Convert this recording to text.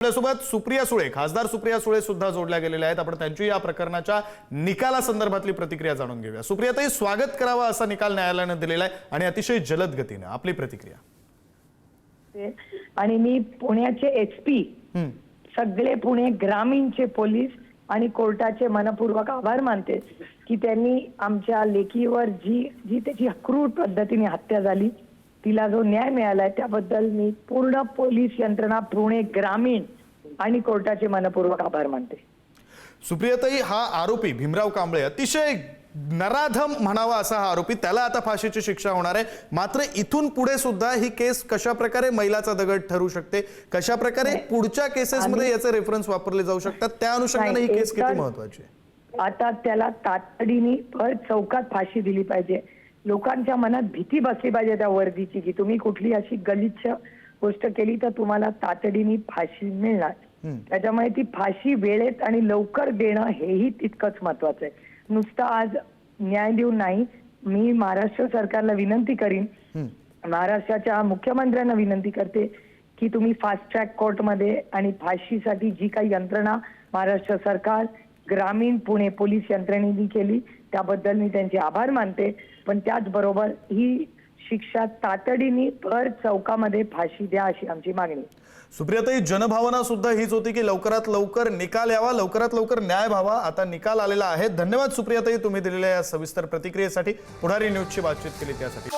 आपल्यासोबत सुप्रिया सुळे, खासदार सुप्रिया सुळे सुद्धा जोडल्या गेलेल्या आहेत। आपण त्यांची या प्रकरणाच्या निकालासंदर्भातली प्रतिक्रिया जाणून घेऊया। सुप्रिया ताई, स्वागत करावा असा निकाल न्यायालयाने दिलेला आहे आणि अतिशय जलद गतीने, आपली प्रतिक्रिया। आणि मी पुण्याचे एसपी, सगळे पुणे ग्रामीणचे पोलीस आणि कोर्टाचे मनपूर्वक आभार मानते की त्यांनी आमच्या लेकीवर जी त्याची क्रूर पद्धतीने हत्या झाली तिला जो न्याय मिळालाय त्याबद्दल मी पूर्ण पोलीस यंत्रणा, पुणे ग्रामीण आणि कोर्टाचे मनपूर्वक आभार मानते। सुप्रिया ताई, हा आरोपी भीमराव कांबळे अतिशय नराधम म्हणावा असा हा आरोपी, त्याला आता फाशीची शिक्षा होणार आहे। मात्र इथून पुढे सुद्धा ही केस कशा प्रकारे मैलाचा दगड ठरू शकते, कशा प्रकारे पुढच्या केसेसमध्ये याचे रेफरन्स वापरले जाऊ शकतात, त्या अनुषंगाने ही केस किती महत्त्वाची आहे? आता त्याला तातडीने भर चौकात फाशी दिली पाहिजे। लोकांच्या मनात भीती बसली पाहिजे त्या वर्दीची की तुम्ही कुठली अशी गलिच्छ गोष्ट केली तर तुम्हाला तातडीने फाशी मिळणार। त्याच्यामुळे ती फाशी वेळेत आणि लवकर देणं हेही तितकंच महत्वाचं आहे। नुसतं आज न्याय देऊन नाही, मी महाराष्ट्र सरकारला विनंती करीन, महाराष्ट्राच्या मुख्यमंत्र्यांना विनंती करते की तुम्ही फास्ट ट्रॅक कोर्टमध्ये आणि फाशीसाठी जी काही यंत्रणा महाराष्ट्र सरकार, ग्रामीण पुणे पोलीस यंत्रणेने केली त्याबद्दल मी त्यांचे आभार मानते। पण त्याचबरोबर ही शिक्षा तातडीने भर चौकामध्ये फाशी द्या अशी आमची मागणी। सुप्रियाताई, जनभावना सुद्धा हीच होती की लवकरात लवकर निकाल यावा, लवकरात लवकर न्याय व्हावा। आता निकाल आलेला आहे। धन्यवाद सुप्रियाताई, तुम्ही दिलेल्या या सविस्तर प्रतिक्रियेसाठी, पुढारी न्यूजची बातचीत केली त्यासाठी।